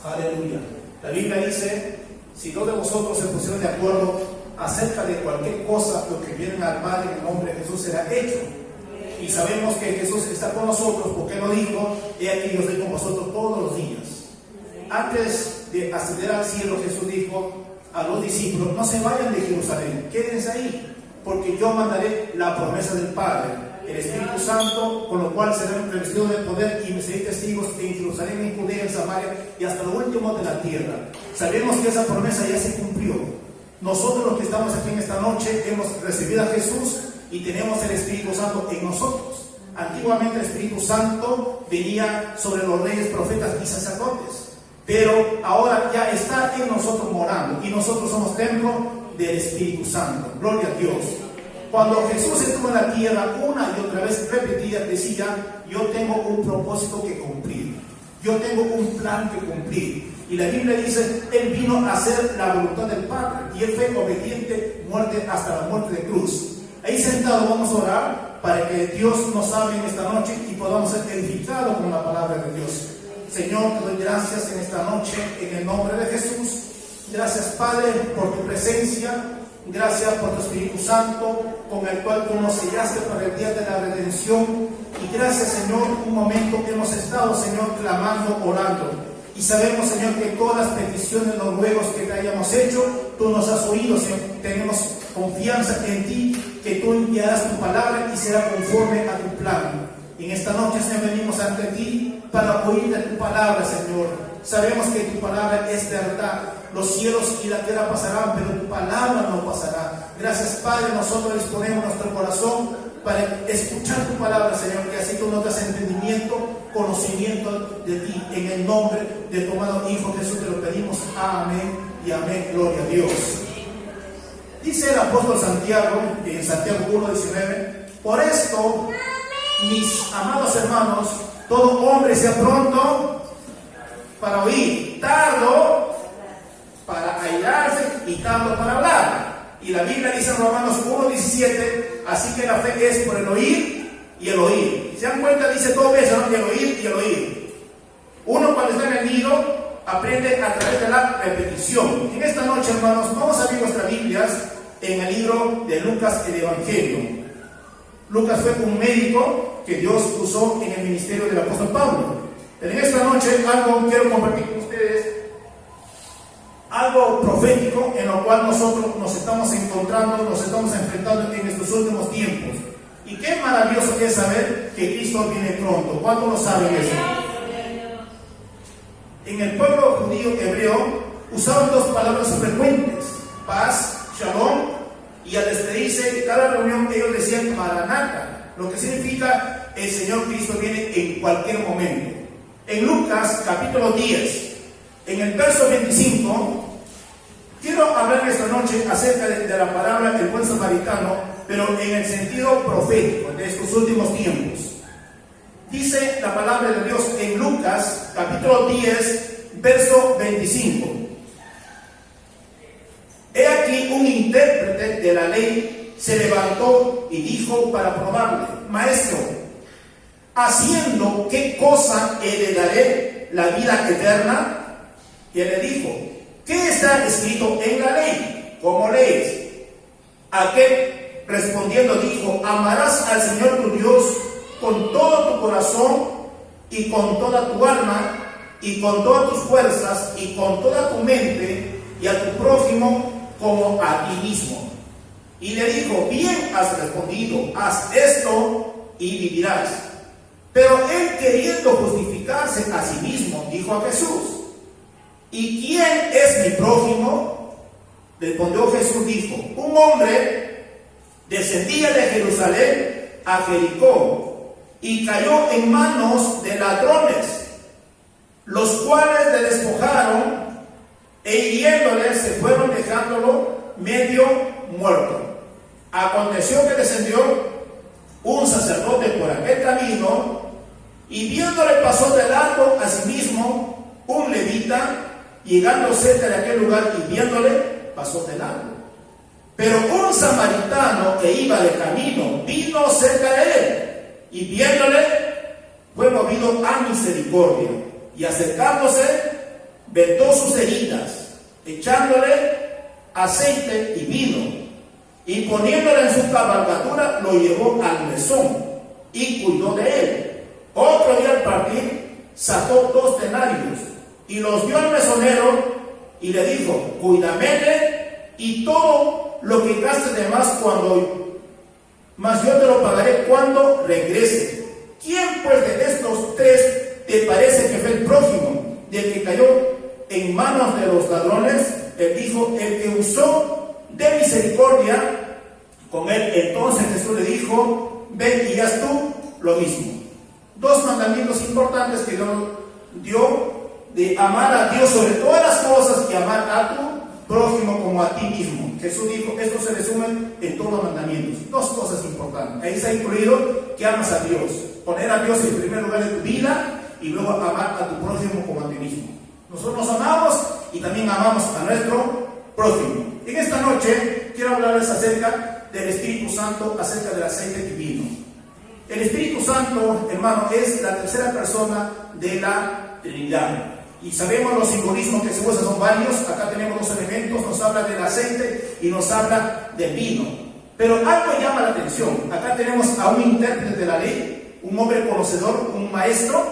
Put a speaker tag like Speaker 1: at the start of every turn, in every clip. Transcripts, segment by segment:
Speaker 1: Aleluya. La Biblia dice, si dos de vosotros se pusieron de acuerdo acerca de cualquier cosa, lo que vienen al Padre en el nombre de Jesús será hecho. Y sabemos que Jesús está con nosotros porque lo dijo, he aquí yo estoy con vosotros todos los días. Antes de ascender al cielo, Jesús dijo a los discípulos, no se vayan de Jerusalén, quédense ahí, porque yo mandaré la promesa del Padre, el Espíritu Santo, con lo cual serán revestidos de poder y me seréis testigos en Jerusalén, en Judea, en Samaria y hasta lo último de la tierra. Sabemos que esa promesa ya se cumplió. Nosotros los que estamos aquí en esta noche hemos recibido a Jesús y tenemos el Espíritu Santo en nosotros. Antiguamente el Espíritu Santo venía sobre los reyes, profetas y sacerdotes, pero ahora ya está en nosotros morando y nosotros somos templo del Espíritu Santo. Gloria a Dios. Cuando Jesús estuvo en la tierra, una y otra vez repetía, decía, yo tengo un propósito que cumplir, yo tengo un plan que cumplir. Y la Biblia dice, Él vino a hacer la voluntad del Padre y Él fue obediente, muerte hasta la muerte de cruz. Ahí sentado vamos a orar para que Dios nos hable en esta noche y podamos ser edificados con la palabra de Dios. Señor, te doy gracias en esta noche en el nombre de Jesús. Gracias, Padre, por tu presencia. Gracias por tu Espíritu Santo, con el cual tú nos sellaste para el día de la redención. Y gracias, Señor, un momento que hemos estado, Señor, clamando, orando. Y sabemos, Señor, que todas las peticiones, los ruegos que te hayamos hecho, tú nos has oído, Señor. Tenemos confianza en ti, que tú enviarás tu palabra y será conforme a tu plan. En esta noche, Señor, venimos ante ti para oír de tu palabra, Señor. Sabemos que tu palabra es verdad. Los cielos y la tierra pasarán, pero tu palabra no pasará. Gracias, Padre, nosotros disponemos nuestro corazón para escuchar tu palabra, Señor, que así tú nos das entendimiento, conocimiento de ti. En el nombre de tu amado Hijo Jesús te lo pedimos. Amén y amén. Gloria a Dios. Dice el apóstol Santiago, en Santiago 1:19, por esto, mis amados hermanos, todo hombre sea pronto para oír, tardo para airarse y tardo para hablar. Y la Biblia dice en Romanos 1:17, así que la fe es por el oír y el oír. ¿Se dan cuenta? Dice dos veces, ¿no? El oír y el oír. Uno cuando está en el nido aprende a través de la repetición. En esta noche, hermanos, vamos a abrir nuestras Biblias en el libro de Lucas, el Evangelio. Lucas fue un médico que Dios usó en el ministerio del apóstol Pablo. Pero en esta noche algo quiero compartir con ustedes, algo profético en lo cual nosotros nos estamos encontrando, nos estamos enfrentando en estos últimos tiempos. Y qué maravilloso es saber que Cristo viene pronto. ¿Cuántos lo saben eso? En el pueblo judío hebreo usaban dos palabras frecuentes: paz, shalom, y al despedirse de cada reunión ellos decían Maranatha, lo que significa el Señor Cristo viene en cualquier momento. En Lucas capítulo 10, en el verso 25, quiero hablar esta noche acerca de la palabra el buen samaritano, pero en el sentido profético de estos últimos tiempos. Dice la palabra de Dios en Lucas capítulo 10, verso 25. He aquí un intérprete de la ley se levantó y dijo para probarle: Maestro, ¿haciendo qué cosa heredaré la vida eterna? Y él le dijo: ¿qué está escrito en la ley? ¿Cómo lees? Aquel respondiendo dijo: amarás al Señor tu Dios con todo tu corazón y con toda tu alma y con todas tus fuerzas y con toda tu mente, y a tu prójimo como a ti mismo. Y le dijo: bien has respondido, haz esto y vivirás. Pero él, queriendo justificarse a sí mismo, dijo a Jesús: ¿y quién es mi prójimo? Respondió Jesús, dijo: un hombre descendía de Jerusalén a Jericó y cayó en manos de ladrones, los cuales le despojaron e hiriéndole se fueron dejándolo medio muerto. Aconteció que descendió un sacerdote por aquel camino y viéndole pasó de largo a sí mismo un levita, llegando cerca de aquel lugar y viéndole pasó de largo. Pero un samaritano que iba de camino vino cerca de él y viéndole fue movido a misericordia y acercándose vendó sus heridas, echándole aceite y vino, y poniéndole en su cabalgadura, lo llevó al mesón y cuidó de él. Otro día al partir, sacó 2 denarios y los dio al mesonero y le dijo: cuídamele y todo lo que gastes de más mas yo te lo pagaré cuando regrese. ¿Quién pues de estos 3 te parece que fue el prójimo del que cayó en manos de los ladrones? Él dijo: el que usó de misericordia con él. Entonces Jesús le dijo: ven y haz tú lo mismo. 2 mandamientos importantes que Dios dio: de amar a Dios sobre todas las cosas y amar a tu prójimo como a ti mismo. Jesús dijo: esto se resume en todos los mandamientos. 2 cosas importantes. Ahí se ha incluido que amas a Dios, poner a Dios en primer lugar de tu vida y luego amar a tu prójimo como a ti mismo. Nosotros nos amamos y también amamos a nuestro prójimo. En esta noche quiero hablarles acerca del Espíritu Santo, acerca del aceite divino. El Espíritu Santo, hermano, es la tercera persona de la Trinidad. Y sabemos los simbolismos que se usan, son varios. Acá tenemos 2 elementos, nos habla del aceite y nos habla del vino. Pero algo llama la atención. Acá tenemos a un intérprete de la ley, un hombre conocedor, un maestro,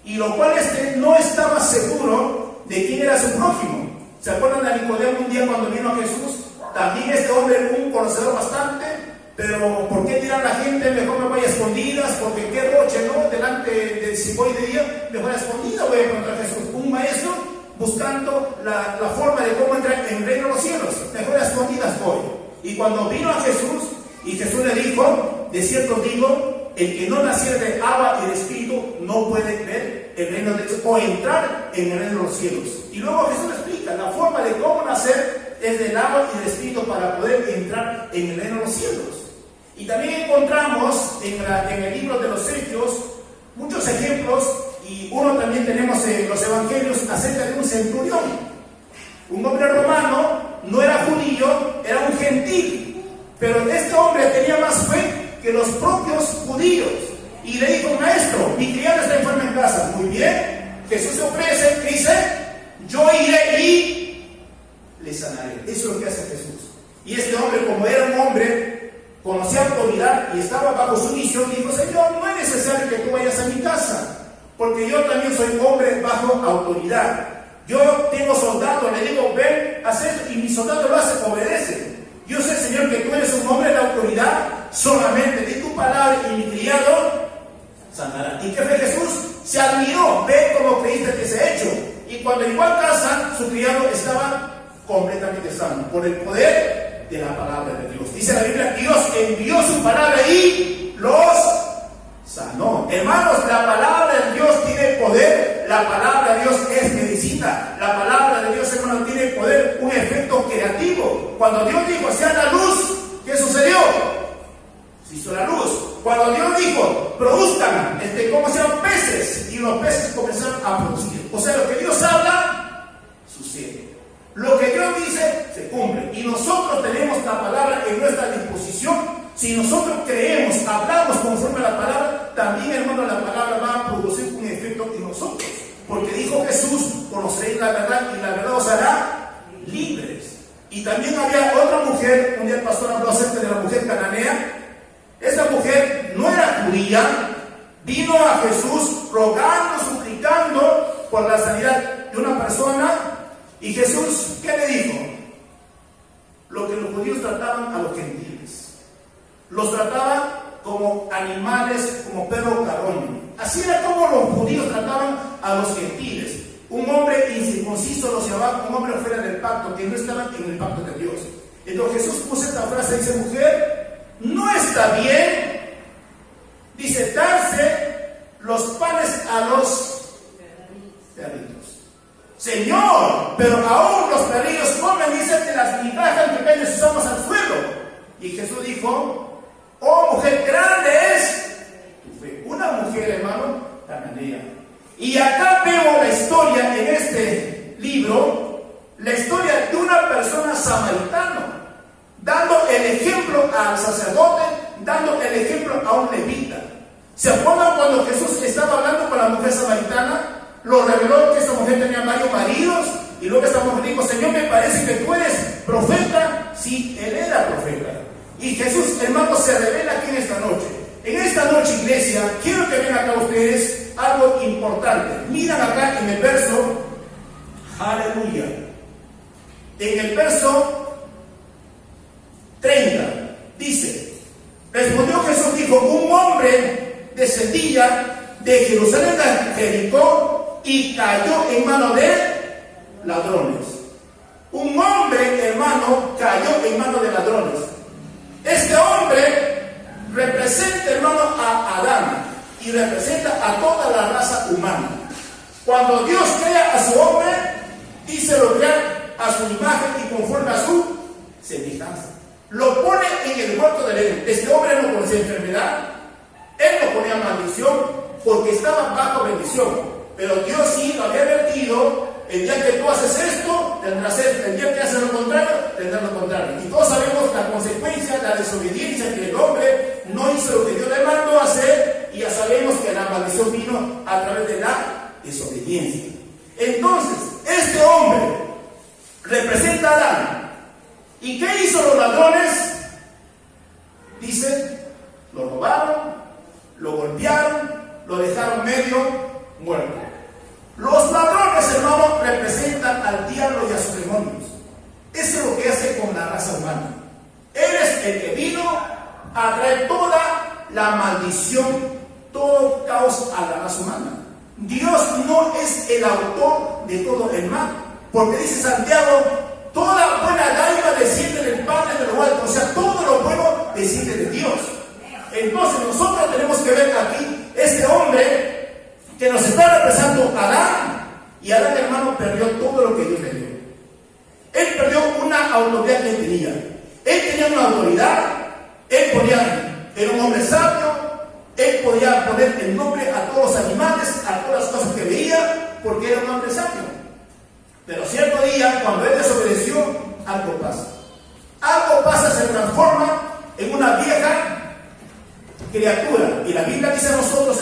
Speaker 1: y lo cual no estaba seguro de quién era su prójimo. ¿Se acuerdan de Nicodemo un día cuando vino a Jesús? También este hombre, un conocedor bastante, pero ¿por qué dirá la gente? Mejor me voy a escondidas, porque qué roche, ¿no? Delante de si voy de día, mejor a escondidas voy a encontrar a Jesús. Un maestro buscando la forma de cómo entrar en el reino de los cielos, mejor a escondidas voy. Y cuando vino a Jesús, y Jesús le dijo: de cierto digo, el que no naciera de agua y de espíritu no puede ver el reino de Dios o entrar en el reino de los cielos. Y luego Jesús le explica la forma de cómo nacer es del agua y del espíritu para poder entrar en el reino de los cielos. Y también encontramos en el libro de los Hechos muchos ejemplos, y uno también tenemos en los evangelios acerca de un centurión, un hombre romano, no era judío, era un gentil, pero este hombre tenía más fe que los propios judíos, y le dijo: maestro, mi criada está enferma en casa. Muy bien, Jesús se ofrece, ¿qué dice? Yo iré y le sanaré. Eso es lo que hace Jesús. Y este hombre, como era un hombre, conocía autoridad y estaba bajo su misión, dijo: Señor, no es necesario que tú vayas a mi casa, porque yo también soy hombre bajo autoridad. Yo tengo soldados, le digo: ven, haz esto, y mi soldado lo hace, obedece. Yo sé, Señor, que tú eres un hombre de autoridad, solamente di tu palabra y mi criado sanará. ¿Y qué fue Jesús? Se admiró: ve cómo creíste que se ha hecho. Y cuando llegó a casa, su criado estaba completamente sano, por el poder de la palabra de Dios. Dice la Biblia: Dios envió su palabra y los sanó. Hermanos, la palabra de Dios tiene poder. La palabra de Dios es medicina. La palabra de Dios, hermano, tiene poder, un efecto creativo. Cuando Dios dijo: sea la luz, ¿qué sucedió? Se hizo la luz. Cuando Dios dijo: produzcan, ¿cómo se llaman? Peces. Y los peces comenzaron a producir. O sea, lo que Dios habla, sucede. Lo que Dios dice, se cumple. Y nosotros tenemos la palabra en nuestra disposición. Si nosotros creemos, hablamos conforme a la palabra, también, hermano, la palabra va a producir un efecto en nosotros. Porque dijo Jesús: conoceréis la verdad y la verdad os hará libres. Y también había otra mujer, un día el pastor habló acerca de la mujer cananea. Esa mujer no era judía, vino a Jesús rogando, suplicando por la sanidad de una persona. Y Jesús, ¿qué le dijo? Lo que los judíos trataban a los gentiles. Los trataban como animales, como perro carroño. Así era como los judíos trataban a los gentiles. Un hombre incircunciso los llamaba un hombre fuera del pacto, que no estaba en el pacto de Dios. Entonces Jesús puso esta frase, dice: mujer, no está bien, dice, darse los panes a los perritos. Señor, pero aún los perrillos comen, dice, de las migajas que caen de sus amas al suelo. Y Jesús dijo: oh mujer, grande es tu fe. Una mujer, hermano, cananea. Y acá vemos la historia en este libro, la historia de una persona samaritana, dando el ejemplo al sacerdote, dando el ejemplo a un levita. ¿Se acuerdan cuando Jesús estaba hablando con la mujer samaritana? Lo reveló que esta mujer tenía varios maridos dijo, Señor, me parece que tú eres profeta. Sí, él era profeta. Y Jesús, hermanos, se revela aquí en esta noche. En esta noche, iglesia, quiero que vean acá ustedes algo importante. Miran acá en el verso, aleluya, en el verso 30, dice, respondió Jesús, dijo, un hombre descendía de Jerusalén a Jericó y cayó en manos de ladrones. Un hombre, hermano, cayó en manos de ladrones. Este hombre representa, hermano, a Adán y representa a toda la raza humana. Cuando Dios crea a su hombre, dice lo crea a su imagen y conforme a su semejanza. Lo pone en el huerto del Edén. Este hombre no conocía enfermedad, él no ponía maldición porque estaba bajo bendición. Pero Dios sí lo había advertido: el día que tú haces esto, tendrás esto; el día que haces lo contrario, tendrás lo contrario. Y todos sabemos la consecuencia, la desobediencia, que el hombre no hizo lo que Dios le mandó hacer, y ya sabemos que la maldición vino a través de la desobediencia. Entonces, este hombre representa a Adán. ¿Y qué hizo los ladrones? Dice, lo robaron, lo golpearon, lo dejaron medio muerto. Los ladrones, hermano, representan al diablo y a sus demonios. Eso es lo que hace con la raza humana. Él es el que vino a traer toda la maldición, todo caos a la raza humana. Dios no es el autor de todo el mal, porque dice Santiago, toda buena dádiva desciende del Padre de lo alto. O sea, todo lo bueno desciende de Dios. Entonces nosotros tenemos que ver aquí este hombre que nos está representando a Adán. Y Adán, hermano, perdió todo lo que Dios le dio. Él perdió una autoridad que él tenía. Él tenía una autoridad. Era un hombre sabio. Él podía poner el nombre a todos los animales, a todas las cosas que veía, porque era un hombre sabio. Pero cierto día, cuando él desobedeció, algo pasa. Algo pasa, se transforma en una vieja criatura. Y la Biblia dice a nosotros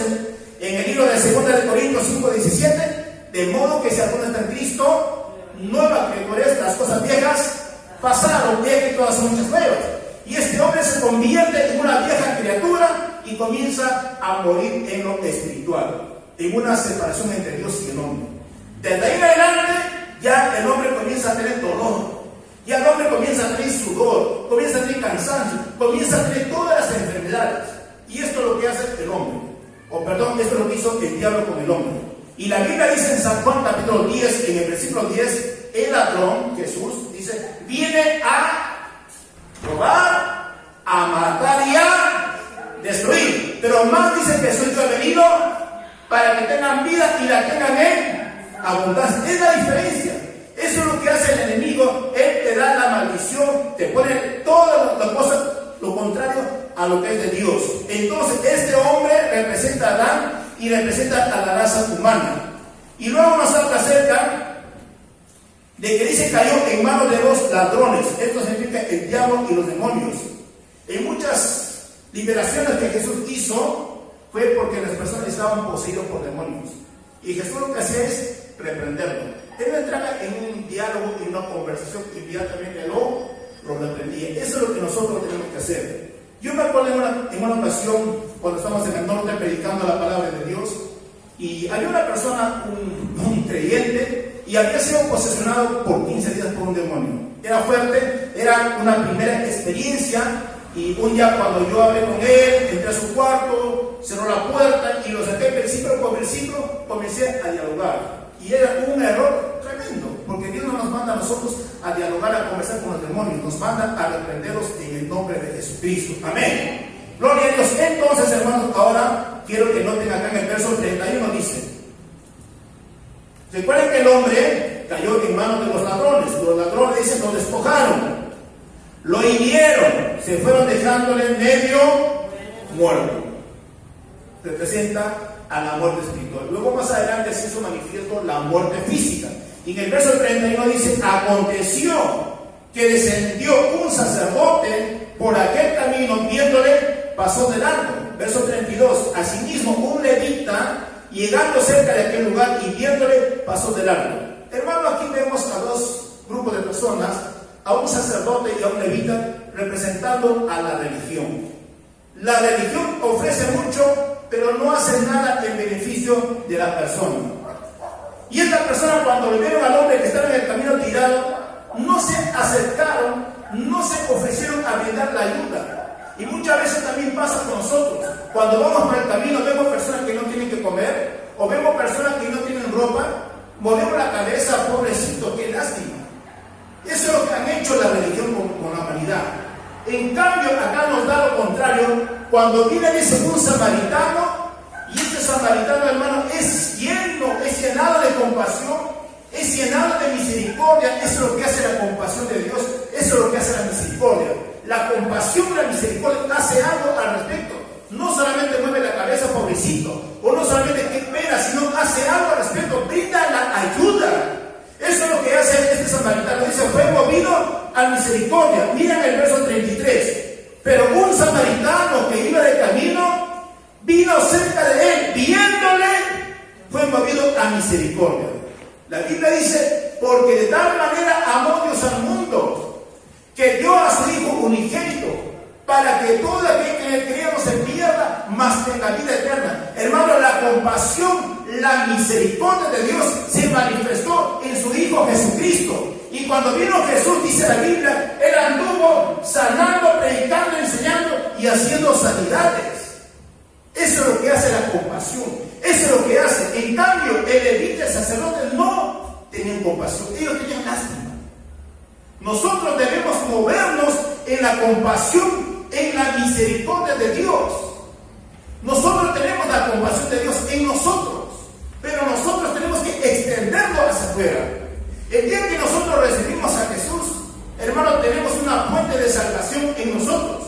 Speaker 1: en el libro de 2 de Corintios 5:17, de modo que si alguno está en Cristo, nueva criatura es, las cosas viejas pasaron, y todas son hechas nuevas. Y este hombre se convierte en una vieja criatura y comienza a morir en lo espiritual, en una separación entre Dios y el hombre. Desde ahí en adelante, ya el hombre comienza a tener dolor, ya el hombre comienza a tener sudor, comienza a tener cansancio, comienza a tener todas las enfermedades. Y esto es lo que hace el hombre. Esto es lo que hizo el diablo con el hombre. Y la Biblia dice en San Juan capítulo 10, en el versículo 10, el ladrón, Jesús, dice, viene a robar, a matar y a destruir. Pero más dice que soy venido para que tengan vida y la tengan en abundancia. Es la diferencia. Eso es lo que hace el enemigo. Él te da la maldición, te pone todas las cosas, lo contrario a lo que es de Dios. Entonces este hombre representa a Adán y representa a la raza humana. Y luego nos habla acerca de que dice cayó en manos de los ladrones. Esto significa el diablo y los demonios. En muchas liberaciones que Jesús hizo fue porque las personas estaban poseídas por demonios. Y Jesús lo que hacía es reprenderlo. Él no entraba en un diálogo, en una conversación, inmediatamente lo reprendía. Eso es lo que nosotros tenemos que hacer. Yo me acuerdo en una ocasión, cuando estábamos en el norte predicando la palabra de Dios, y había una persona, un creyente, y había sido posesionado por 15 días por un demonio. Era fuerte, era una primera experiencia, y un día cuando yo hablé con él, entré a su cuarto, cerró la puerta, y lo saqué versículo por versículo, comencé a dialogar. Y era un error tremendo, porque Dios no nos manda a nosotros a dialogar, a conversar con los demonios, nos manda a reprenderlos en el nombre de Jesucristo. Amén. Gloria a Dios. Entonces, hermanos, ahora quiero que noten acá en el verso 31, dice: recuerden que el hombre cayó en manos de los ladrones. Los ladrones, dicen, lo despojaron, lo hirieron, se fueron dejándole medio muerto. Representa a la muerte espiritual. Luego más adelante se hizo manifiesto la muerte física. Y en el verso 31 dice: aconteció que descendió un sacerdote por aquel camino, viéndole, pasó de largo. Verso 32: asimismo un levita, llegando cerca de aquel lugar y viéndole, pasó de largo. Hermano, aquí vemos a dos grupo de personas, a un sacerdote y a un levita, representando a la religión. La religión ofrece mucho, pero no hace nada en beneficio de la persona. Y esta persona, cuando le vieron al hombre que estaba en el camino tirado, no se acercaron, no se ofrecieron a brindar la ayuda. Y muchas veces también pasa con nosotros. Cuando vamos por el camino, vemos personas que no tienen que comer, o vemos personas que no tienen ropa, movemos la cabeza, pobrecito, qué lástima. Eso es lo que han hecho la religión con la humanidad. En cambio, acá nos da lo contrario. Cuando viene dice un samaritano, y este samaritano, hermano, es llenado de compasión, es llenado de misericordia. Eso es lo que hace la compasión de Dios, eso es lo que hace la misericordia. La compasión y la misericordia hace algo al respecto. No solamente mueve la cabeza, pobrecito, o no solamente qué pena, sino hace algo al respecto, brinda la ayuda. Eso es lo que hace este samaritano. Dice, fue movido a misericordia. Miren el verso 33. Pero un samaritano que iba de camino, vino cerca de él, viéndole, fue movido a misericordia. La Biblia dice, porque de tal manera amó Dios al mundo, que dio a su Hijo unigénito, para que todo aquel que en él crea no se pierda, mas tenga vida eterna. Hermano, la compasión, la misericordia de Dios se manifestó en su Hijo Jesucristo. Y cuando vino Jesús, dice la Biblia, él anduvo sanando, predicando, enseñando y haciendo sanidades. Eso es lo que hace la compasión. Eso es lo que hace. En cambio, el levita y el sacerdote no tenían compasión. Ellos tenían lástima. Nosotros debemos movernos en la compasión, en la misericordia de Dios. Nosotros tenemos la compasión de Dios en nosotros, pero nosotros tenemos que extenderlo hacia afuera. El día que nosotros recibimos a Jesús, hermano, tenemos una fuente de salvación en nosotros.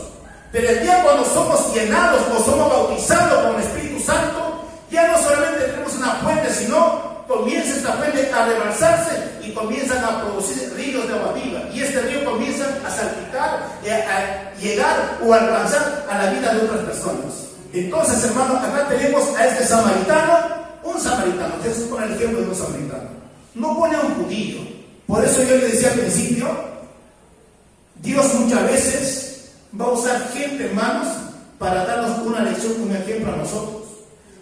Speaker 1: Pero el día cuando somos llenados o somos bautizados con el Espíritu Santo, ya no solamente tenemos una fuente, sino comienza esta fuente a rebalsarse y comienzan a producir ríos de agua viva. Y este río comienza a salpicar, a llegar o alcanzar a la vida de otras personas. Entonces, hermanos, acá tenemos a este samaritano, un samaritano. Jesús pone el ejemplo de un samaritano. No pone a un judío. Por eso yo le decía al principio, Dios muchas veces va a usar gente, hermanos, para darnos una lección, un ejemplo a nosotros.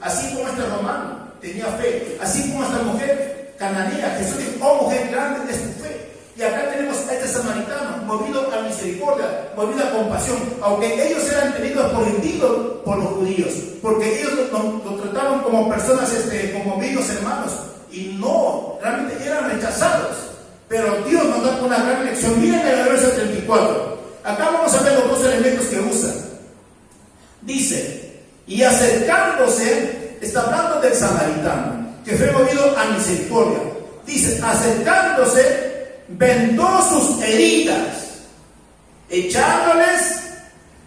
Speaker 1: Así como este romano tenía fe, así como esta mujer cananea, Jesús dijo, oh mujer, grande es tu fe. Y acá tenemos a este samaritano, movido a misericordia, movido a compasión, aunque ellos eran tenidos por hendidos por los judíos, porque ellos lo trataban como personas, como amigos, hermanos, y no, realmente eran rechazados. Pero Dios nos da una gran lección. Miren el verso 34. Acá vamos a ver los dos elementos que usa. Dice, y acercándose, está hablando del samaritano, que fue movido a misericordia. Dice, acercándose, vendó sus heridas, echándoles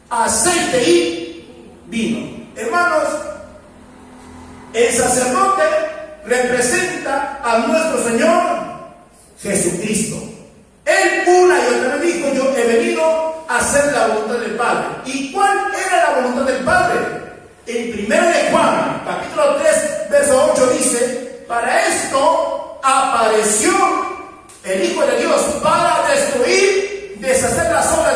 Speaker 1: aceite y vino. Hermanos, el sacerdote representa a nuestro Señor Jesucristo. Él una y otra vez dijo, yo he venido a hacer la voluntad del Padre. ¿Y cuál era la voluntad del Padre? En 1 de Juan, capítulo 3, verso 8 dice, para esto apareció el Hijo de Dios, para destruir, deshacer las obras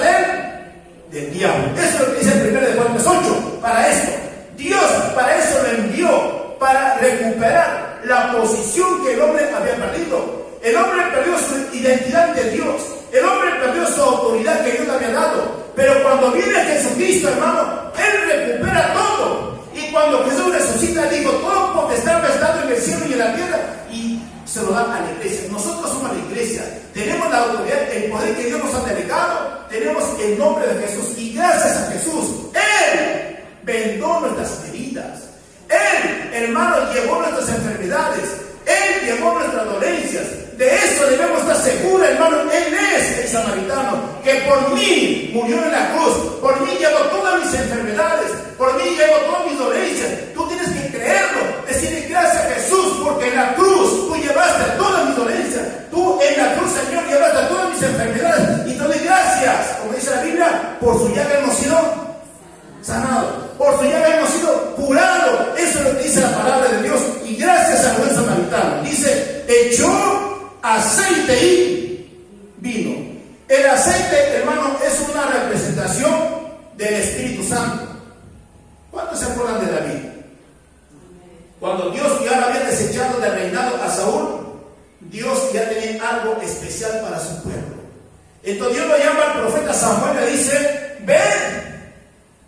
Speaker 1: del diablo. Eso es lo que dice en 1 de Juan 3, 8. Para esto, Dios para eso lo envió, para recuperar la posición que el hombre había perdido. El hombre perdió su identidad de Dios. El hombre perdió su autoridad que Dios le había dado. Pero cuando viene Jesucristo, hermano, Él recupera todo. Y cuando Jesús resucita, dijo, todo potestad me ha dado en el cielo y en la tierra. Y se lo da a la iglesia. Nosotros somos la iglesia. Tenemos la autoridad, el poder que Dios nos ha delegado. Tenemos el nombre de Jesús. Y gracias a Jesús, Él vendó nuestras heridas. Él, hermano, llevó nuestras enfermedades. Él llevó nuestras dolencias. De eso debemos estar seguros, hermano. Él es el samaritano que por mí murió en la cruz. Por mí llevó todas mis enfermedades. Por mí llevó todas mis dolencias. Tú tienes que creerlo. Decirle gracias a Jesús, porque en la cruz tú llevaste todas mis dolencias. Tú en la cruz, Señor, llevaste todas mis enfermedades. Y te doy gracias, como dice la Biblia, por su llaga hemos sido sanados. Por su llaga hemos sido curados. Eso es lo que dice la palabra de Dios. Y gracias al buen samaritano. Dice, echó aceite y del Espíritu Santo. ¿Cuántos se acuerdan de David? Cuando Dios ya había desechado del reinado a Saúl, Dios ya tenía algo especial para su pueblo. Entonces Dios lo llama al profeta Samuel y le dice: ven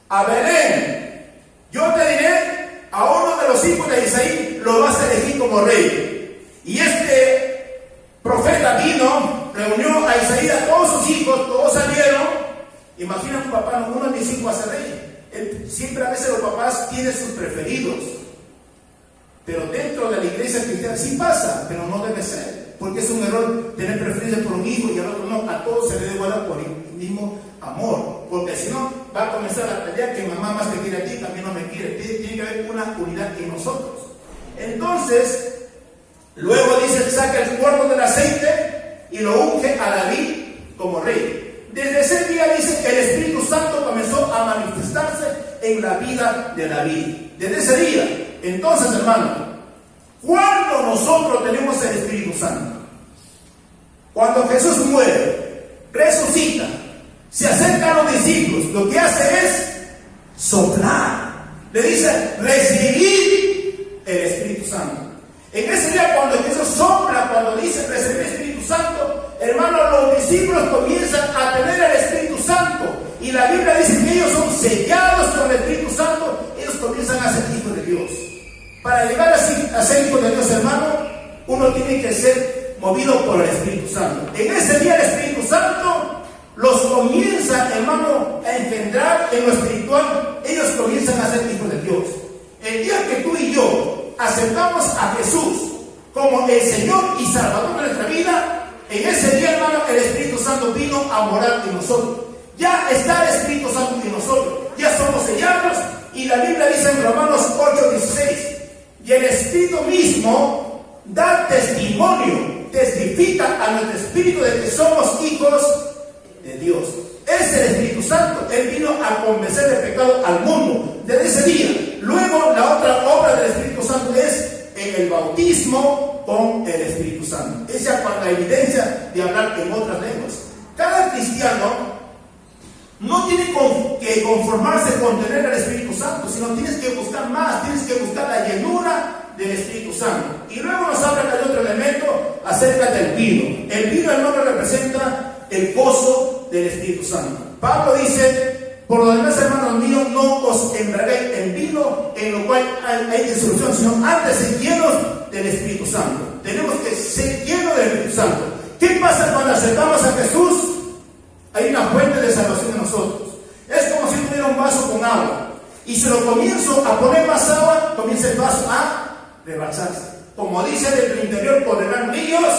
Speaker 1: a Belén, yo te diré, a uno de los hijos de Isaí lo vas a elegir como rey. Y este profeta vino, reunió a Isaí, a todos sus hijos, todos salieron. Imagina un papá: no, uno de mis hijos va a ser rey. Siempre a veces los papás tienen sus preferidos, pero dentro de la iglesia cristiana sí pasa, pero no debe ser, porque es un error tener preferencia por un hijo y al otro no. A todos se le debe igualar por el mismo amor, porque si no va a comenzar la pelea, que mamá más te quiere a ti, también no me quiere. Tiene que haber una unidad en nosotros. Entonces luego dice: saca el cuerno del aceite y lo unge a David como rey. Desde ese día, dice, el Espíritu Santo comenzó a manifestarse en la vida de David. Desde ese día. Entonces, hermano, ¿cuándo nosotros tenemos el Espíritu Santo? Cuando Jesús muere, resucita, se acerca a los discípulos, lo que hace es soplar. Le dice: recibid el Espíritu Santo. En ese día, cuando Jesús sopla, cuando dice recibir el Espíritu Santo, hermano, los discípulos comienzan a tener el Espíritu Santo. Y la Biblia dice que ellos son sellados con el Espíritu Santo. Ellos comienzan a ser hijos de Dios. Para llegar a ser hijo de Dios, hermano, uno tiene que ser movido por el Espíritu Santo. En ese día el Espíritu Santo los comienza, hermano, a engendrar en lo espiritual. Ellos comienzan a ser hijos de Dios. El día que tú y yo aceptamos a Jesús como el Señor y Salvador de nuestra vida, en ese día, hermano, el Espíritu Santo vino a morar en nosotros. Ya está el Espíritu Santo en nosotros. Ya somos sellados. Y la Biblia dice en Romanos 8:16: y el Espíritu mismo da testimonio, testifica a nuestro espíritu de que somos hijos de Dios. Es el Espíritu Santo. Él vino a convencer de pecado al mundo desde ese día. Luego, la otra obra del Espíritu Santo es en el bautismo con el Espíritu Santo. Esa es la evidencia de hablar en otras lenguas. Cada cristiano no tiene que conformarse con tener el Espíritu Santo, sino tienes que buscar más, tienes que buscar la llenura del Espíritu Santo. Y luego nos habla de otro elemento acerca del vino. El vino, hermano, representa el gozo del Espíritu Santo. Pablo dice: por lo demás, hermanos míos, no os embriaguéis en vino, en lo cual hay disolución, sino antes ser llenos del Espíritu Santo. Tenemos que ser llenos del Espíritu Santo. ¿Qué pasa cuando aceptamos a Jesús? Hay una fuente de salvación en nosotros. Es como si tuviera un vaso con agua y si lo comienzo a poner más agua, comienza el vaso a rebalsarse. Como dice, del interior correrán ríos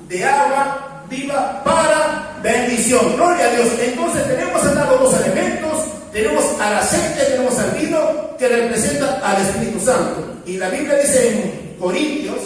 Speaker 1: de agua viva para bendición. Gloria a Dios. Entonces tenemos acá los dos elementos. Tenemos al aceite, tenemos al vino, que representa al Espíritu Santo. Y la Biblia dice en Corintios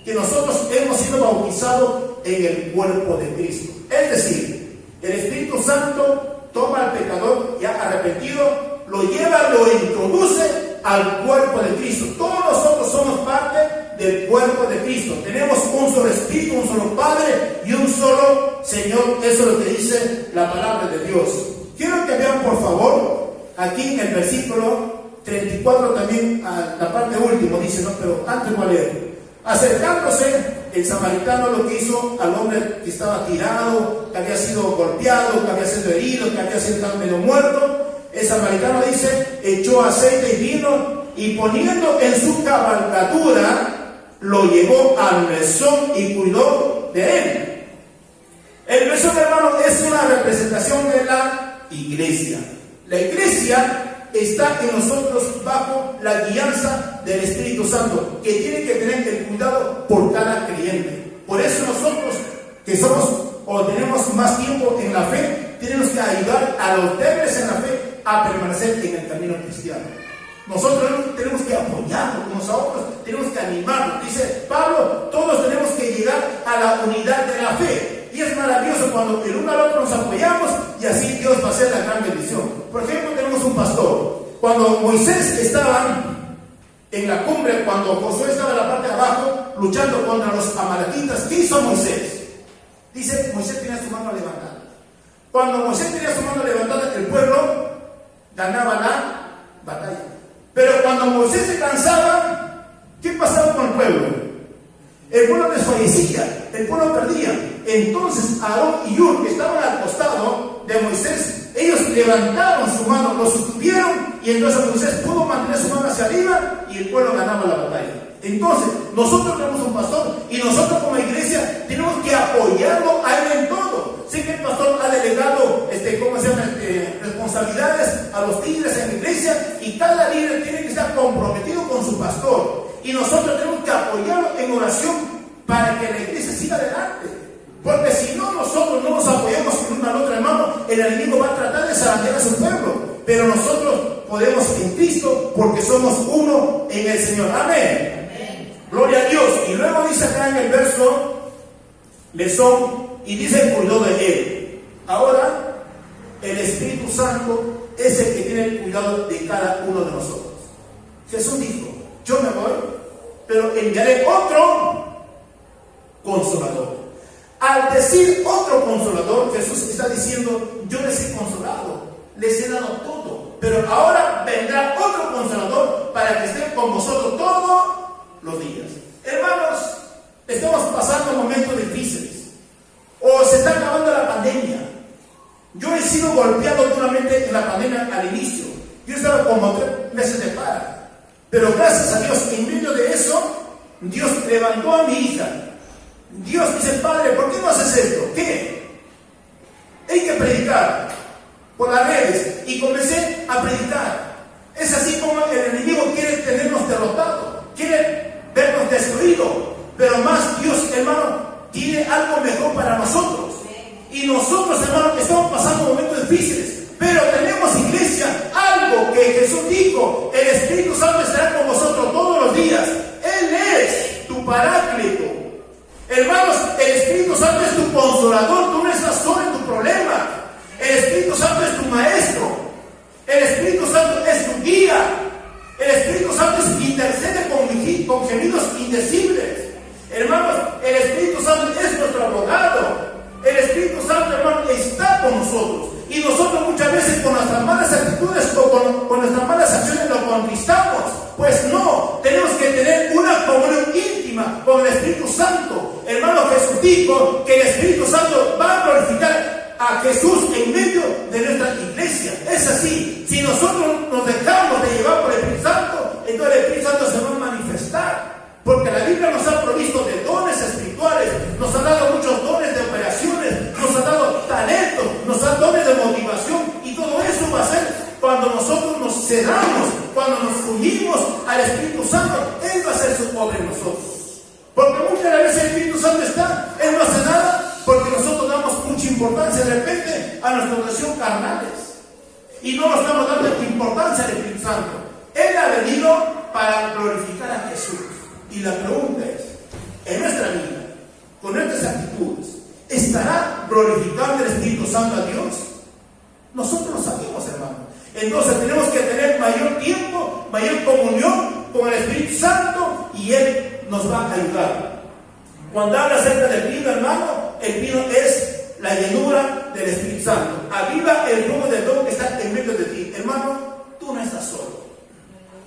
Speaker 1: que nosotros hemos sido bautizados en el cuerpo de Cristo. Es decir, el Espíritu Santo toma al pecador ya arrepentido, lo lleva, lo introduce al cuerpo de Cristo. Todos nosotros somos parte del cuerpo de Cristo. Tenemos un solo Espíritu, un solo Padre y un solo Señor. Eso es lo que dice la palabra de Dios. Quiero que vean, por favor, aquí en el versículo 34 también, a la parte última, dice, no, pero antes voy a leer. Acercándose el samaritano, lo que hizo al hombre que estaba tirado, que había sido golpeado, que había sido herido, que había sido medio muerto, el samaritano dice, echó aceite y vino y poniendo en su cabalgadura, lo llevó al mesón y cuidó de él. El mesón, hermano, es una representación de la iglesia. La iglesia está en nosotros bajo la guianza del Espíritu Santo, que tiene que tener el cuidado por cada creyente. Por eso nosotros, que somos o tenemos más tiempo en la fe, tenemos que ayudar a los débiles en la fe a permanecer en el camino cristiano. Nosotros tenemos que apoyarnos unos a otros, tenemos que animarnos. Dice Pablo, todos tenemos que llegar a la unidad de la fe. Y es maravilloso cuando el uno al otro nos apoyamos y así Dios va a hacer la gran bendición. Por ejemplo, tenemos un pastor. Cuando Moisés estaba en la cumbre, cuando Josué estaba en la parte de abajo luchando contra los amalequitas, ¿qué hizo Moisés? Dice, Moisés tenía su mano levantada. Cuando Moisés tenía su mano levantada, el pueblo ganaba la batalla. Pero cuando Moisés se cansaba, ¿qué pasaba con el pueblo? El pueblo desfallecía, el pueblo perdía. Entonces Aarón y Hur, que estaban al costado de Moisés, ellos levantaron su mano, lo sostuvieron, y entonces Moisés pudo mantener su mano hacia arriba y el pueblo ganaba la batalla. Entonces, nosotros tenemos un pastor y nosotros como iglesia tenemos que apoyarlo a él en todo. Sé que el pastor ha delegado responsabilidades a los líderes en la iglesia, y cada líder tiene que estar comprometido con su pastor. Y nosotros tenemos que apoyarlo en oración para que la iglesia siga adelante. Porque si no, nosotros no nos apoyamos con uno al otro, hermano, el enemigo va a tratar de zarandear a su pueblo. Pero nosotros podemos en Cristo porque somos uno en el Señor. Amén. Gloria a Dios. Y luego dice acá en el verso, y dice el cuidado de él. Ahora, el Espíritu Santo es el que tiene el cuidado de cada uno de nosotros. Jesús dijo, yo me voy, pero enviaré otro consolador. Al decir otro consolador, Jesús está diciendo, yo les he consolado, les he dado todo, pero ahora vendrá otro consolador para que esté con vosotros todos los días. Hermanos, estamos pasando momentos difíciles, o se está acabando la pandemia. Yo he sido golpeado duramente en la pandemia al inicio. Yo estaba como 3 meses de paro, pero gracias a Dios, en medio de eso, Dios levantó a mi hija. Dios dice, Padre, ¿por qué no haces esto? ¿Qué? Hay que predicar por las redes. Y comencé a predicar. Es así como el enemigo quiere tenernos derrotados, quiere vernos destruidos. Pero más Dios, hermano, tiene algo mejor para nosotros. Y nosotros, hermano, estamos pasando momentos difíciles, pero tenemos, iglesia, algo que Jesús dijo: el Espíritu Santo estará con vosotros todos los días. Él es tu paráclito. Hermanos, el Espíritu Santo es tu consolador. Tú no estás solo en tu problema. El Espíritu Santo es tu maestro. El Espíritu Santo es tu guía. El Espíritu Santo intercede con gemidos indecibles. Hermanos, el Espíritu Santo es nuestro abogado. El Espíritu Santo, hermano, está con nosotros. Y nosotros muchas veces con nuestras malas actitudes o con nuestras malas acciones lo conquistamos. Pues no, tenemos que tener una comunión íntima con el Espíritu Santo. Hermano, Jesús dijo que el Espíritu Santo va a glorificar a Jesús en medio de nuestra iglesia. Es así. Si nosotros nos dejamos de llevar por el Espíritu Santo, entonces el Espíritu Santo se va a manifestar. Porque la Biblia nos ha provisto de dones espirituales, nos ha dado muchos dones de operaciones, nos ha dado talentos, nos ha dado dones de motivación, y todo eso va a ser cuando nosotros nos cerramos, cuando nos unimos al Espíritu Santo. Él va a hacer su obra en nosotros. Porque muchas veces el Espíritu Santo está, Él no hace nada, porque nosotros damos mucha importancia de repente a nuestra oración carnales y no nos estamos dando importancia al Espíritu Santo. Él ha venido para glorificar a Jesús. Y la pregunta es, en nuestra vida, con nuestras actitudes, ¿estará glorificando el Espíritu Santo a Dios? Nosotros lo sabemos, hermano. Entonces tenemos que tener mayor tiempo, mayor comunión con el Espíritu Santo, y Él nos va a ayudar. Cuando habla acerca del vino, hermano, el vino es la llenura del Espíritu Santo. Aviva el fuego del don que está en medio de ti. Hermano, tú no estás solo.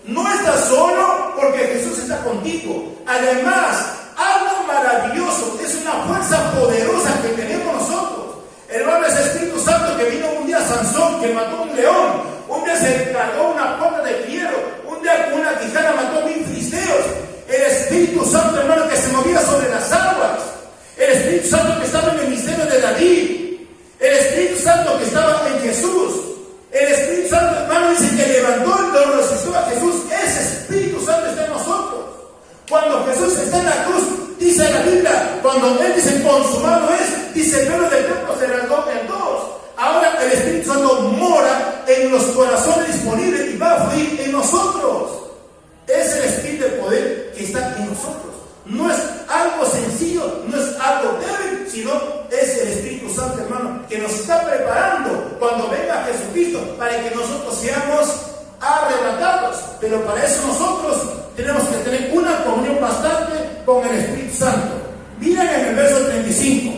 Speaker 1: No estás solo porque Jesús está contigo. Además, algo maravilloso, es una fuerza poderosa que tenemos nosotros. Hermano, es el Espíritu Santo que vino un día a Sansón, que mató a un león. Un día se cargó una puerta de fierro. Un día con una quijada mató a 1000 filisteos. El Espíritu Santo, hermano, que se movía sobre las aguas. El Espíritu Santo que estaba en el ministerio de David. El Espíritu Santo que estaba en Jesús. El Espíritu Santo, hermano, dice que levantó y lo resucitó a Jesús. Ese Espíritu Santo está en nosotros. Cuando Jesús está en la cruz, dice la Biblia, cuando Él dice consumado es, dice el velo del templo se rasgó en dos. Ahora el Espíritu Santo mora en los corazones disponibles y va a fluir en nosotros. Es el Espíritu de poder que está en nosotros. No es algo sencillo, no es algo débil, sino es el Espíritu Santo, hermano, que nos está preparando cuando venga Jesucristo para que nosotros seamos arrebatados. Pero para eso nosotros tenemos que tener una comunión bastante con el Espíritu Santo. Miren en el verso 35.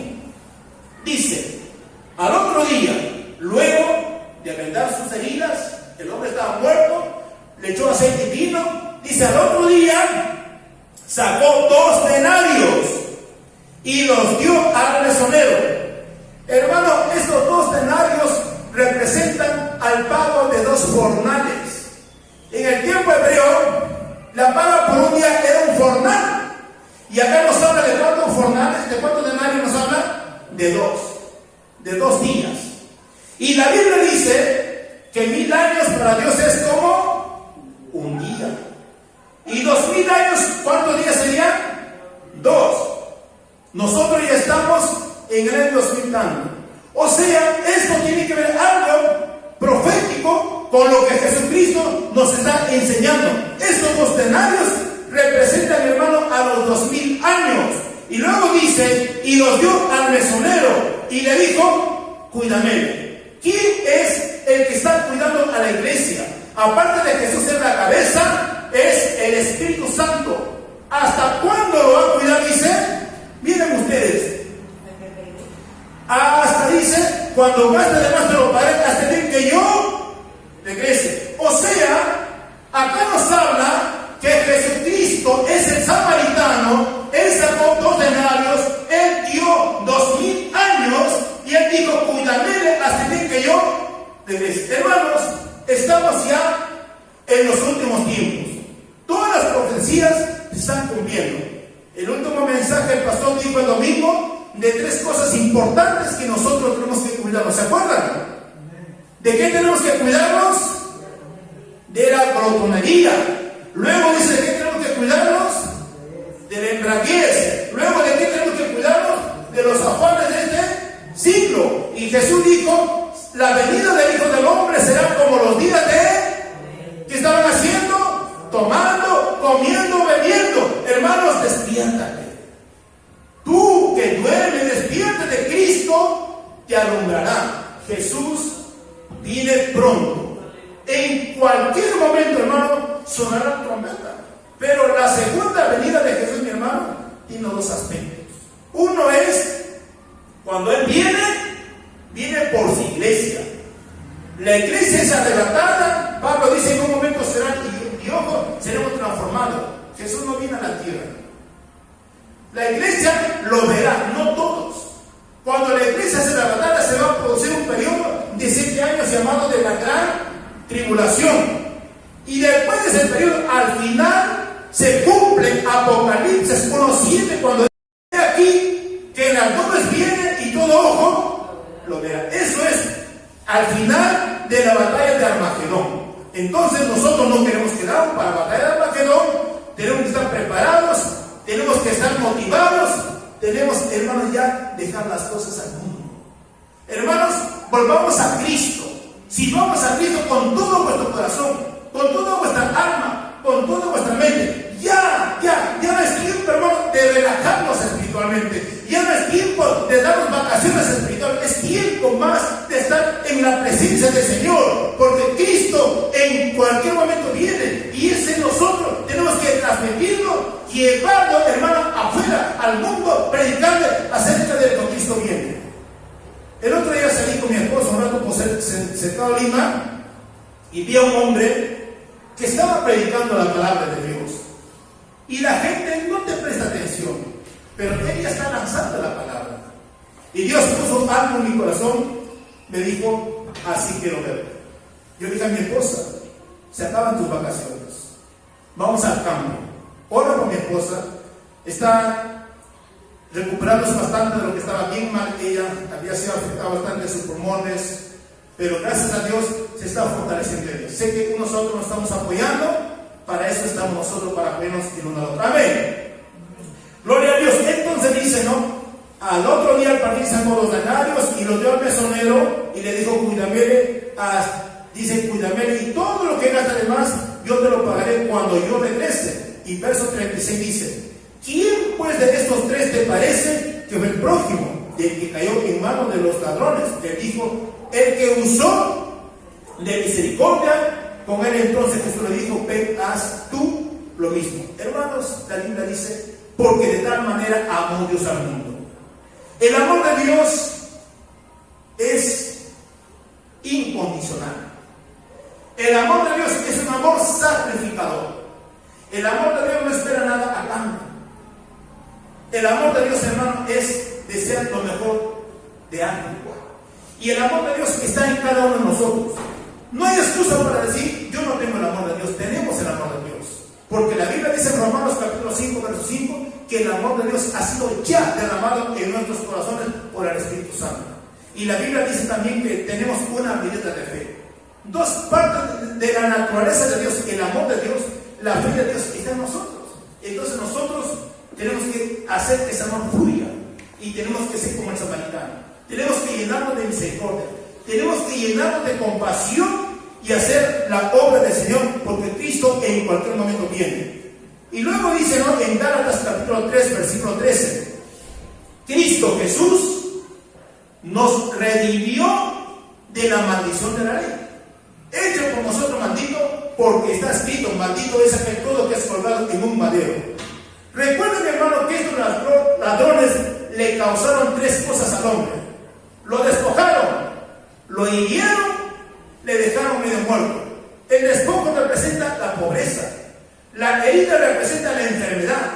Speaker 1: Dice: al otro día, luego de vendar sus heridas, y los dio al mesonero. Hermano, estos 2 denarios representan al pago de 2 jornales. En el tiempo hebreo, la paga por un día era un jornal. Y acá nos habla de cuántos jornales, de cuántos denarios nos habla, de 2 días. Y la Biblia dice que 1000 años para Dios es como un día. Y 2000 años, ¿cuántos días serían? 2. Nosotros ya estamos en el año 2000 tanto. O sea, esto tiene que ver algo profético con lo que Jesucristo nos está enseñando. Estos 2 denarios representan, hermano, a los 2000 años. Y luego dice, y los dio al mesonero y le dijo, cuídame. ¿Quién es el que está cuidando a la iglesia? Aparte de Jesús en la cabeza, es el Espíritu Santo. ¿Hasta cuándo lo va a cuidar? Dice, miren ustedes, hasta dice, cuando gaste de más te lo pagaré, hasta el día que yo regrese. O sea, acá nos habla que Jesucristo es el samaritano. Él sacó 2 denarios, él dio 2000 años y él dijo, cuídame hasta el día que yo regrese. Hermanos, estamos ya en los últimos tiempos. Todas las profecías se están cumpliendo. El último mensaje el pastor dijo el domingo de 3 cosas importantes que nosotros tenemos que cuidarnos. ¿Se acuerdan? ¿De qué tenemos que cuidarnos? De la glotonería. Luego dice, ¿de qué tenemos que cuidarnos? De la embriaguez. Luego, ¿de qué tenemos que cuidarnos? De los afanes de este siglo. Y Jesús dijo, la venida del Hijo del Hombre será como los días de... ¿Qué estaban haciendo? Tomando, comiendo, bebiendo. Hermanos, despiértate. Tú que duermes, despiértate. Cristo te alumbrará. Jesús viene pronto. En cualquier momento, hermano, sonará trompeta. Pero la segunda venida de Jesús, mi hermano, tiene 2 aspectos. Uno es, cuando Él viene por su iglesia. La iglesia es arrebatada. Pablo dice, en un momento será, y ojo, seremos transformados. Jesús no viene a la tierra. La iglesia lo verá, no todos. Cuando la iglesia se arrebatada, se va a producir un periodo de 7 años llamado de la gran tribulación. Y después de ese periodo, al final, se cumple Apocalipsis 1:7, cuando dice aquí que las nubes vienen y todo ojo lo verá. Eso es al final de la batalla de Armagedón. Entonces nosotros no queremos quedar para la batalla de Armagedón. Tenemos que estar preparados, tenemos que estar motivados, tenemos, hermanos, ya dejar las cosas al mundo. Hermanos, volvamos a Cristo. Si vamos a Cristo con todo vuestro corazón, con toda vuestra alma, con toda vuestra mente, ya no es tiempo, hermano, de relajarnos espiritualmente. Ya no es tiempo de darnos vacaciones espirituales. Es tiempo más de estar en la presencia del Señor, porque Cristo en cualquier momento viene y es en nosotros. Tenemos que transmitirlo, llevarlo, hermano, afuera, al mundo, predicarle acerca de lo que Cristo viene. El otro día salí con mi esposo un rato por Cercado Lima y vi a un hombre que estaba predicando la palabra de Dios. Y la gente no te presta atención, pero ella está lanzando la palabra. Y Dios puso algo en mi corazón, me dijo, así quiero ver. Yo dije a mi esposa, se acaban tus vacaciones, vamos al campo. Ora con mi esposa, está recuperándose bastante de lo que estaba bien mal. Ella había sido afectada bastante de sus pulmones, pero gracias a Dios se está fortaleciendo ella. Sé que nosotros nos estamos apoyando, para eso estamos nosotros, para apoyarnos el uno al otro. Amén. Gloria a Dios. Entonces dice, ¿no? Al otro día el partido sacó 2 denarios y los dio al mesonero y le dijo, cuídame, dice, cuídame, y todo lo que gasta de más, yo te lo pagaré cuando yo regrese. Y verso 36 dice, ¿quién pues de estos 3 te parece que fue el prójimo del que cayó en manos de los ladrones? Le dijo, el que usó de misericordia con él. Entonces Jesús le dijo, ven, haz tú lo mismo. Hermanos, la Biblia dice, porque de tal manera amó Dios al mundo. El amor de Dios es incondicional. El amor de Dios es un amor sacrificador. El amor de Dios no espera nada a cambio. El amor de Dios, hermano, es desear lo mejor de alguien. Y el amor de Dios está en cada uno de nosotros. No hay excusa para decir, yo no tengo el amor de Dios. Tenemos el amor de Dios. Porque la Biblia dice en Romanos capítulo 5, verso 5, que el amor de Dios ha sido ya derramado en nuestros corazones por el Espíritu Santo. Y la Biblia dice también que tenemos una medida de fe. Dos partes de la naturaleza de Dios, el amor de Dios, la fe de Dios está en nosotros. Entonces nosotros tenemos que hacer que ese amor fluya. Y tenemos que ser como el samaritano. Tenemos que llenarnos de misericordia. Tenemos que llenarnos de compasión y hacer la obra del Señor, porque Cristo en cualquier momento viene. Y luego dice, ¿no?, en Gálatas capítulo 3, versículo 13, Cristo Jesús nos redimió de la maldición de la ley, hecho por nosotros maldito, porque está escrito, maldito es aquel todo que es colgado en un madero. Recuerden, hermano, que estos ladrones le causaron tres cosas al hombre: lo despojaron, lo hirieron, le dejaron medio muerto. El despojo representa la pobreza, la herida representa la enfermedad,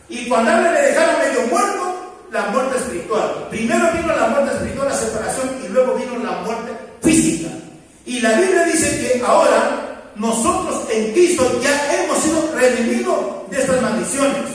Speaker 1: y cuando a él le dejaron medio muerto, la muerte espiritual. Primero vino la muerte espiritual, la separación, y luego vino la muerte física. Y la Biblia dice que ahora nosotros en Cristo ya hemos sido redimidos de estas maldiciones.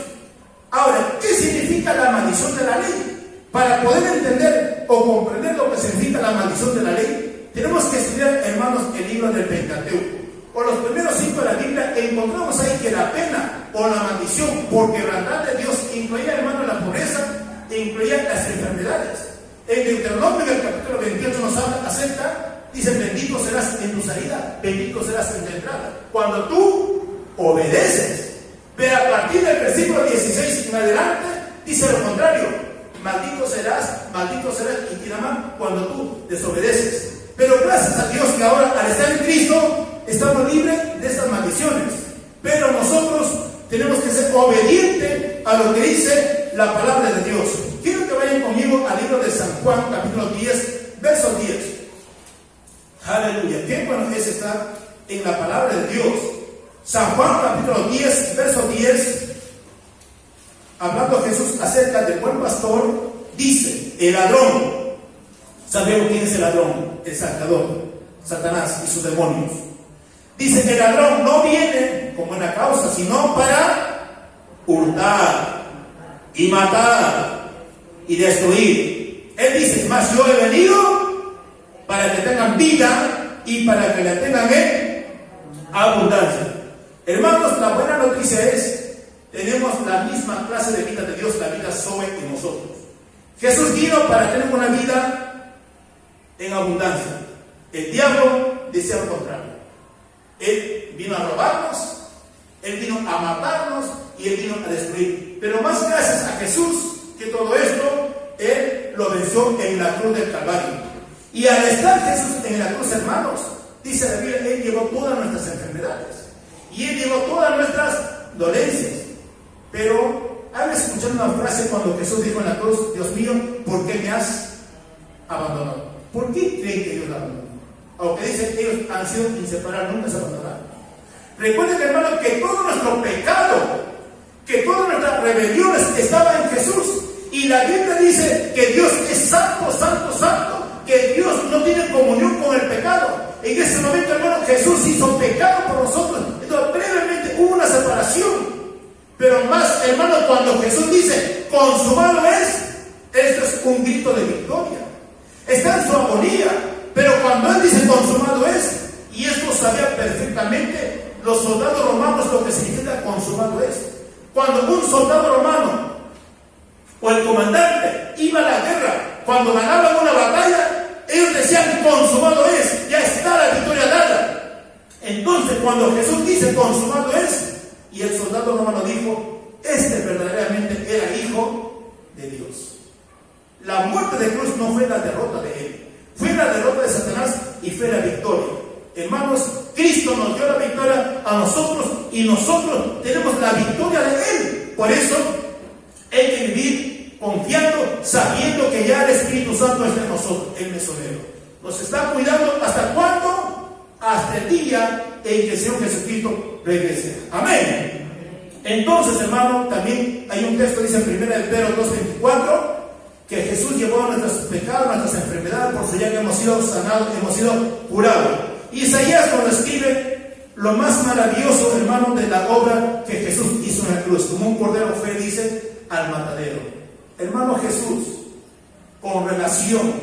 Speaker 1: Ahora, ¿qué significa la maldición de la ley? Para poder entender o comprender lo que significa la maldición de la ley, tenemos que estudiar, hermanos, el libro del Pentateuco, o los primeros 5 de la Biblia. Encontramos ahí que la pena o la maldición por quebrantar de Dios incluía, hermanos, la pobreza e incluía las enfermedades. En Deuteronomio, en el capítulo 28, nos habla acerca, dice: bendito serás en tu salida, bendito serás en tu entrada, cuando tú obedeces. Pero a partir del versículo 16 en adelante, dice lo contrario: maldito serás, y tirarán cuando tú desobedeces. Pero gracias a Dios que ahora, al estar en Cristo, estamos libres de estas maldiciones. Pero nosotros tenemos que ser obedientes a lo que dice la palabra de Dios. Quiero que vayan conmigo al libro de San Juan, capítulo 10, verso 10. Aleluya. Qué bueno es estar en la palabra de Dios. San Juan, capítulo 10, verso 10. Hablando Jesús acerca del buen pastor, dice: el ladrón. Sabemos quién es el ladrón: el saltador, Satanás y sus demonios. Dice que el ladrón no viene como una causa, sino para hurtar y matar y destruir. Él dice: mas yo he venido para que tengan vida y para que la tengan en abundancia. Hermanos, la buena noticia es: tenemos la misma clase de vida de Dios, la vida Zoe, en nosotros. Jesús vino para tener una vida en abundancia. El diablo desea lo contrario. Él vino a robarnos, él vino a matarnos y él vino a destruir. Pero más gracias a Jesús, que todo esto él lo venció en la cruz del Calvario. Y al estar Jesús en la cruz, hermanos, dice la Biblia, él llevó todas nuestras enfermedades y él llevó todas nuestras dolencias. Pero han escuchado una frase cuando Jesús dijo en la cruz: Dios mío, ¿por qué me has abandonado? ¿Por qué creen que Dios la abandonó? Aunque dicen que ellos han sido inseparables, nunca se abandonaron. Recuerden, hermano, que todo nuestro pecado, que todas nuestras rebeliones estaban en Jesús. Y la Biblia dice que Dios es santo, santo, santo, que Dios no tiene comunión con el pecado. En ese momento, hermano, Jesús hizo pecado por nosotros. Entonces, previamente hubo una separación. Pero más, hermano, cuando Jesús dice: consumado es, esto es un grito de victoria. Está en su agonía. Pero cuando él dice consumado es, y esto sabía perfectamente los soldados romanos lo que significa consumado es. Cuando un soldado romano o el comandante iba a la guerra, cuando ganaban una batalla, ellos decían: consumado es, ya está la victoria dada. Entonces, cuando Jesús dice consumado es, y el soldado romano dijo: este verdaderamente era hijo de Dios. La muerte de cruz no fue la derrota de él, fue la derrota de Satanás y fue la victoria. Hermanos, Cristo nos dio la victoria a nosotros y nosotros tenemos la victoria de él. Por eso hay que vivir confiando, sabiendo que ya el Espíritu Santo está en nosotros, el mesonero. Nos está cuidando. ¿Hasta cuándo? Hasta el día en que el Señor Jesucristo regrese. Amén. Entonces, hermano, también hay un texto, dice en 1 Pedro 2:24, que Jesús llevó nuestros pecados, nuestras enfermedades, por su llaga hemos sido sanados, hemos sido curados. Isaías nos describe lo más maravilloso, hermano, de la obra que Jesús hizo en la cruz. Como un cordero fue, dice, al matadero. Hermano, Jesús, con relación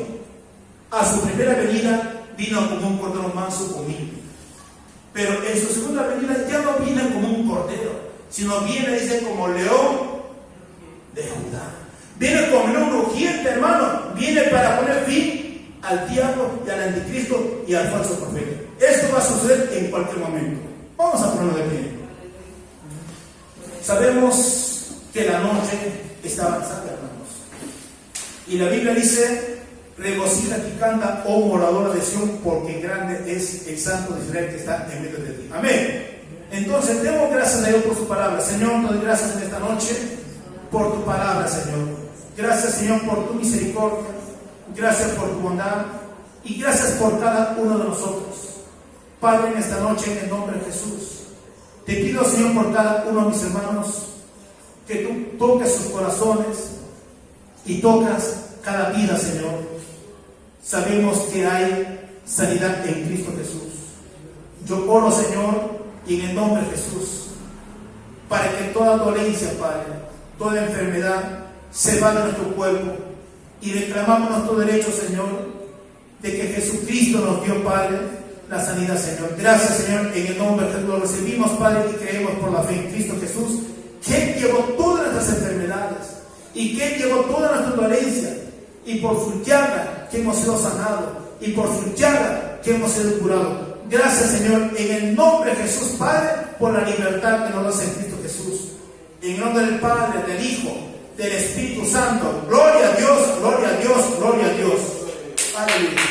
Speaker 1: a su primera venida, vino como un cordero manso conmigo. Pero en su segunda venida ya no viene como un cordero, sino viene, dice, como león de Judá. Viene como león rugiente, hermano. Viene para poner fin al diablo y al anticristo y al falso profeta. Esto va a suceder en cualquier momento. Vamos a ponerlo de pie. Sabemos que la noche está avanzada, hermanos. Y la Biblia dice: regocíjate y canta, oh moradora de Sión, porque grande es el Santo de Israel que está en medio de ti. Amén. Entonces, demos gracias a Dios por su palabra. Señor, te doy gracias en esta noche por tu palabra, Señor. Gracias, Señor, por tu misericordia. Gracias por tu bondad. Y gracias por cada uno de nosotros. Padre, en esta noche, en el nombre de Jesús, te pido, Señor, por cada uno de mis hermanos, que tú toques sus corazones y tocas cada vida, Señor. Sabemos que hay sanidad en Cristo Jesús. Yo oro, Señor, y en el nombre de Jesús, para que toda dolencia, Padre, toda enfermedad se vaya de nuestro cuerpo, y reclamamos nuestro derecho, Señor, de que Jesucristo nos dio, Padre, la sanidad, Señor. Gracias, Señor, en el nombre de Jesús lo recibimos, Padre, y creemos por la fe en Cristo Jesús, que Él llevó todas nuestras enfermedades, y que Él llevó toda nuestra dolencia, y por su llaga que hemos sido sanados, y por su llaga que hemos sido curados. Gracias, Señor, en el nombre de Jesús, Padre, por la libertad que nos da en Cristo Jesús. En el nombre del Padre, del Hijo, del Espíritu Santo. Gloria a Dios, gloria a Dios, gloria a Dios. Aleluya.